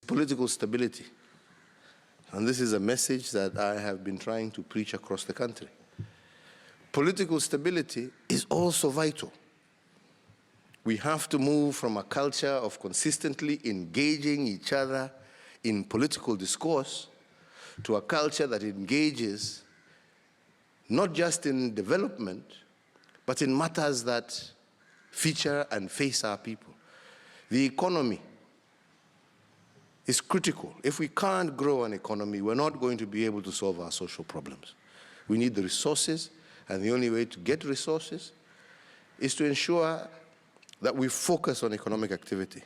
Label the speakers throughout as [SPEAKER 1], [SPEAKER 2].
[SPEAKER 1] political stability. And this is a message that I have been trying to preach across the country. Political stability is also vital. We have to move from a culture of consistently engaging each other in political discourse to a culture that engages not just in development, but in matters that feature and face our people. The economy is critical. If we can't grow an economy, we're not going to be able to solve our social problems. We need the resources, and the only way to get resources is to ensure that we focus on economic activity.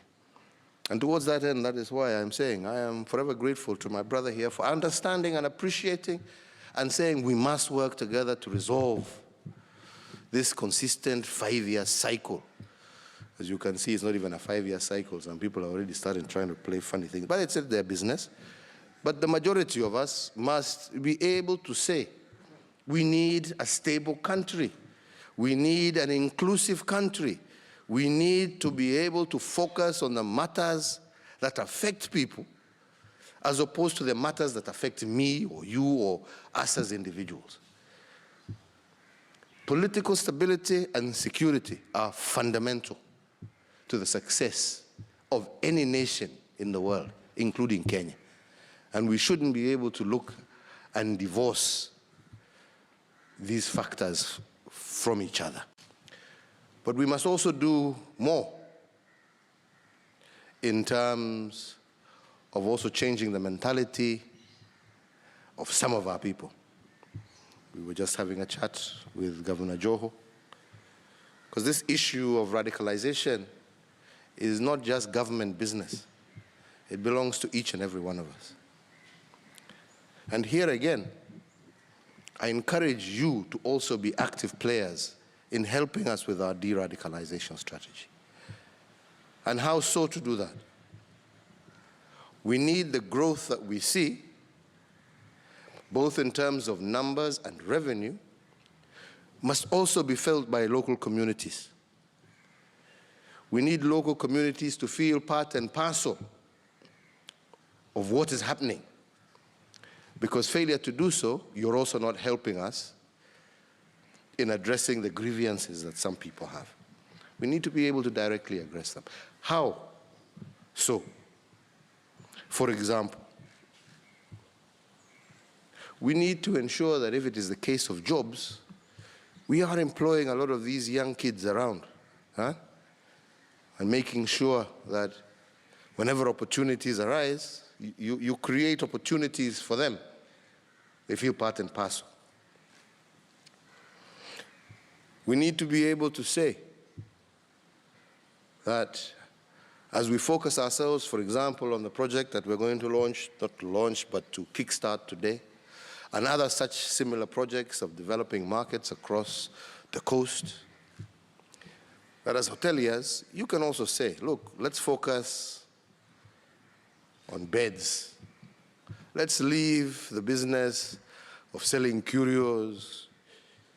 [SPEAKER 1] And towards that end, that is why I'm saying I am forever grateful to my brother here for understanding and appreciating and saying we must work together to resolve this consistent 5-year cycle. As you can see, it's not even a 5-year cycle. Some people are already starting trying to play funny things, but it's their business. But the majority of us must be able to say, we need a stable country. We need an inclusive country. We need to be able to focus on the matters that affect people as opposed to the matters that affect me or you or us as individuals. Political stability and security are fundamental to the success of any nation in the world, including Kenya. And we shouldn't be able to look and divorce these factors from each other. But we must also do more in terms of also changing the mentality of some of our people. We were just having a chat with Governor Joho, because this issue of radicalization is not just government business. It belongs to each and every one of us. And here again, I encourage you to also be active players in helping us with our de-radicalization strategy. And how so to do that? We need the growth that we see, both in terms of numbers and revenue, must also be felt by local communities. We need local communities to feel part and parcel of what is happening. Because failure to do so, you're also not helping us in addressing the grievances that some people have. We need to be able to directly address them. How so? For example, we need to ensure that if it is the case of jobs, we are employing a lot of these young kids around, and making sure that whenever opportunities arise, you create opportunities for them. They feel part and parcel. We need to be able to say that as we focus ourselves, for example, on the project that we're going to launch, not to launch, but to kickstart today, and other such similar projects of developing markets across the coast, that as hoteliers, you can also say, look, let's focus on beds. Let's leave the business of selling curios,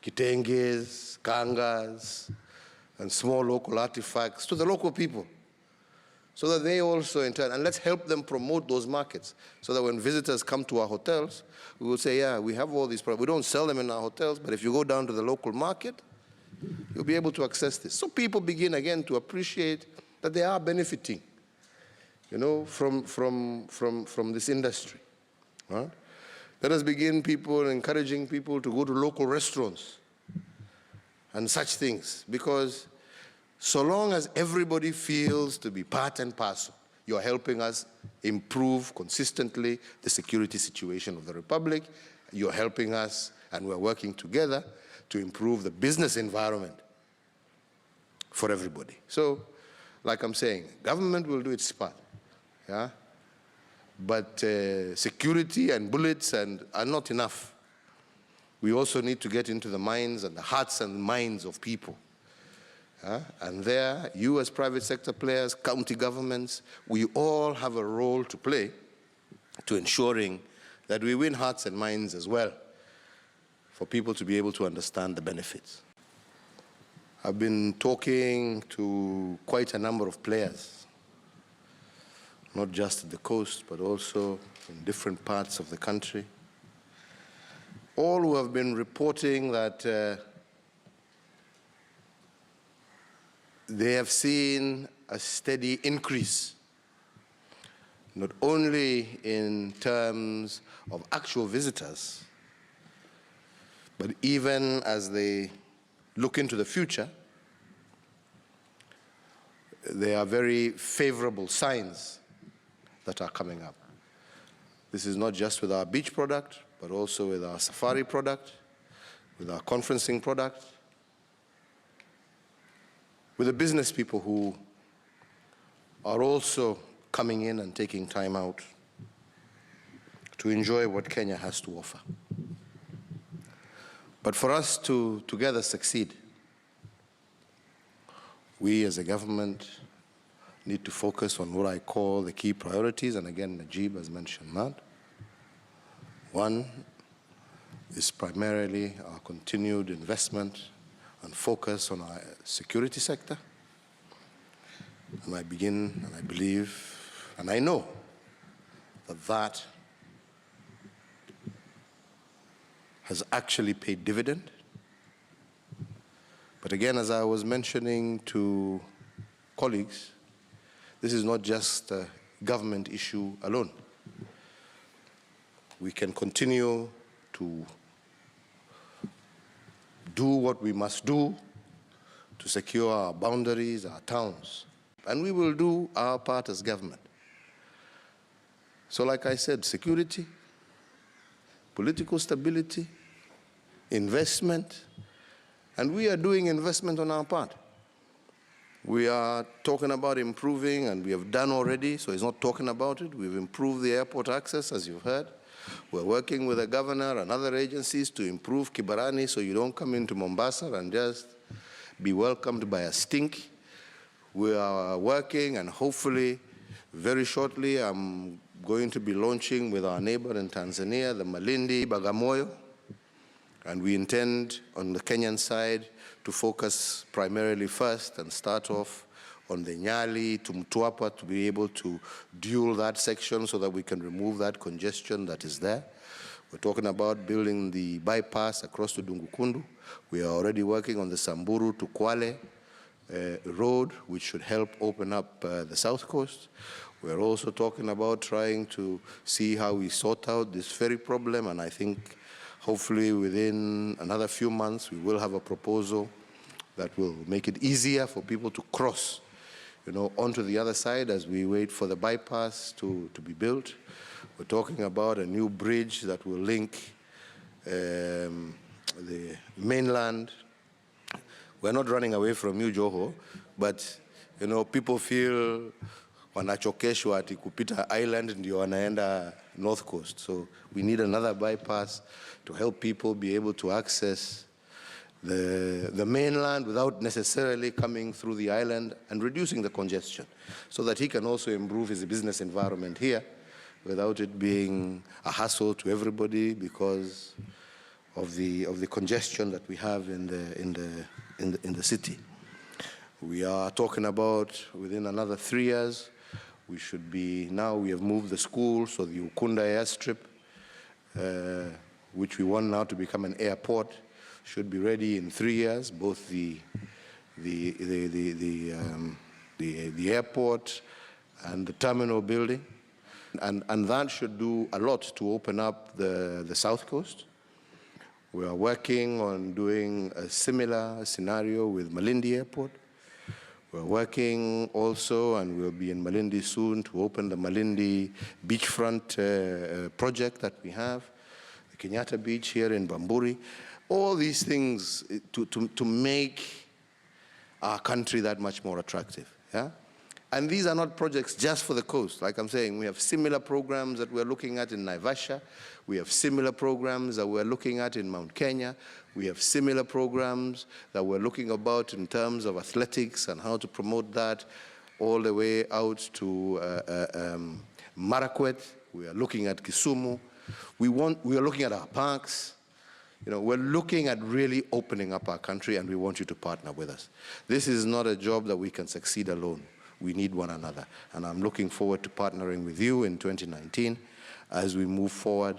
[SPEAKER 1] kitenges, kangas, and small local artifacts to the local people, so that they also in turn, and let's help them promote those markets, so that when visitors come to our hotels, we will say, yeah, we have all these products. We don't sell them in our hotels, but if you go down to the local market, you'll be able to access this. So people begin again to appreciate that they are benefiting, from this industry. Right? Let us begin encouraging people to go to local restaurants and such things, because so long as everybody feels to be part and parcel, you're helping us improve consistently the security situation of the Republic. You're helping us, and we're working together to improve the business environment for everybody. So, like I'm saying, government will do its part, yeah? But security and bullets are not enough. We also need to get into the minds and the hearts and minds of people. And there, you as private sector players, county governments, we all have a role to play to ensuring that we win hearts and minds as well, for people to be able to understand the benefits. I've been talking to quite a number of players, not just at the coast, but also in different parts of the country. All who have been reporting that they have seen a steady increase, not only in terms of actual visitors, but even as they look into the future, there are very favorable signs that are coming up. This is not just with our beach product, but also with our safari product, with our conferencing product, with the business people who are also coming in and taking time out to enjoy what Kenya has to offer. But for us to together succeed, we as a government need to focus on what I call the key priorities, and again, Najib has mentioned that. One is primarily our continued investment and focus on our security sector. And I begin, and I believe, and I know that has actually paid dividend. But again, as I was mentioning to colleagues, this is not just a government issue alone. We can continue to do what we must do to secure our boundaries, our towns, and we will do our part as government. So like I said, security, political stability, investment, and we are doing investment on our part. We are talking about improving, and we have done already, so it's not talking about it. We've improved the airport access, as you've heard. We're working with the governor and other agencies to improve Kibarani so you don't come into Mombasa and just be welcomed by a stink. We are working, and hopefully, very shortly, I'm going to be launching with our neighbor in Tanzania, the Malindi Bagamoyo, and we intend on the Kenyan side to focus primarily first and start off on the Nyali to Mtwapa to be able to dual that section so that we can remove that congestion that is there. We're talking about building the bypass across to Dungukundu. We are already working on the Samburu to Kwale road, which should help open up the south coast. We're also talking about trying to see how we sort out this ferry problem, and I think hopefully within another few months we will have a proposal that will make it easier for people to cross, onto the other side as we wait for the bypass to be built. We're talking about a new bridge that will link the mainland. We're not running away from you, Joho, but people feel wanachokeshwa ati kupita island ndio wanaenda north coast. So we need another bypass to help people be able to access the mainland without necessarily coming through the island, and reducing the congestion so that he can also improve his business environment here without it being a hassle to everybody because of the congestion that we have in the city. We are talking about within another 3 years, we should be, now we have moved the school, so the Ukunda airstrip, which we want now to become an airport, should be ready in 3 years, both the airport and the terminal building. And that should do a lot to open up the south coast. We are working on doing a similar scenario with Malindi Airport. We're working also, and we'll be in Malindi soon, to open the Malindi beachfront project that we have, the Kenyatta Beach here in Bamburi. All these things to make our country that much more attractive. Yeah? And these are not projects just for the coast. Like I'm saying, we have similar programs that we're looking at in Naivasha. We have similar programs that we're looking at in Mount Kenya. We have similar programs that we're looking about in terms of athletics and how to promote that all the way out to Marakwet. We are looking at Kisumu. We are looking at our parks. We're looking at really opening up our country, and we want you to partner with us. This is not a job that we can succeed alone. we need one another. And I'm looking forward to partnering with you in 2019 as we move forward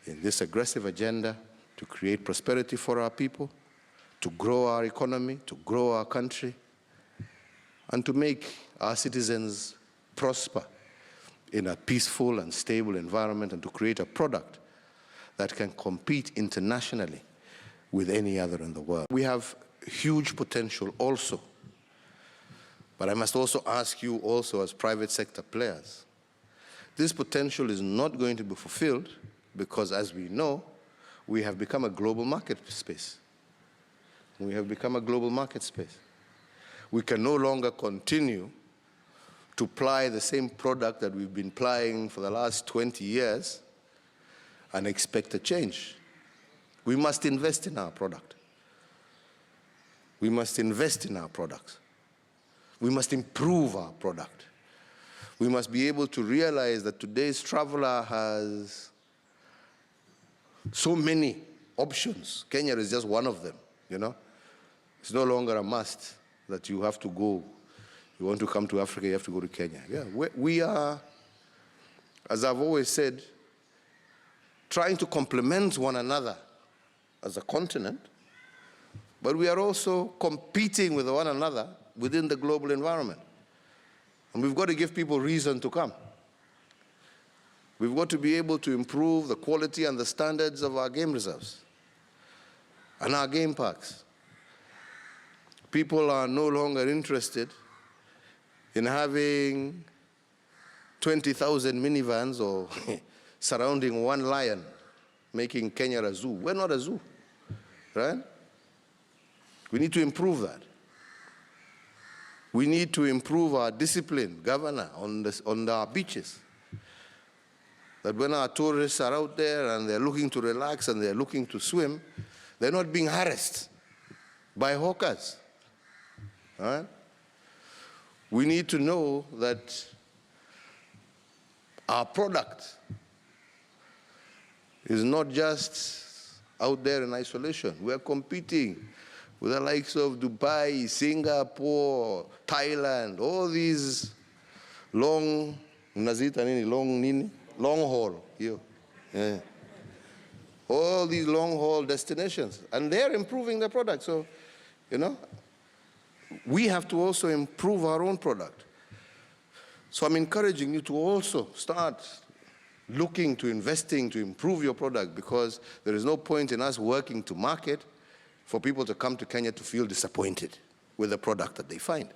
[SPEAKER 1] in this aggressive agenda to create prosperity for our people, to grow our economy, to grow our country, and to make our citizens prosper in a peaceful and stable environment, and to create a product that can compete internationally with any other in the world. We have huge potential also. But I must also ask you also as private sector players, this potential is not going to be fulfilled because, as we know, we have become a global market space. We have become a global market space. We can no longer continue to ply the same product that we've been plying for the last 20 years and expect a change. We must invest in our product. We must invest in our products. We must improve our product. We must be able to realize that today's traveler has so many options. Kenya is just one of them, you know. It's no longer a must that you have to go. You want to come to Africa, you have to go to Kenya. Yeah, we are, as I've always said, trying to complement one another as a continent, but we are also competing with one another within the global environment. And we've got to give people reason to come. We've got to be able to improve the quality and the standards of our game reserves and our game parks. People are no longer interested in having 20,000 minivans or surrounding one lion, making Kenya a zoo. We're not a zoo, right? We need to improve that. We need to improve our discipline, governor, on our beaches. That when our tourists are out there and they're looking to relax and they're looking to swim, they're not being harassed by hawkers. Right? We need to know that our product is not just out there in isolation. We are competing with the likes of Dubai, Singapore, Thailand, all these long haul, yeah. All these long haul destinations, and they're improving their product. So, you know, we have to also improve our own product. So I'm encouraging you to also start looking to investing to improve your product, because there is no point in us working to market for people to come to Kenya to feel disappointed with the product that they find.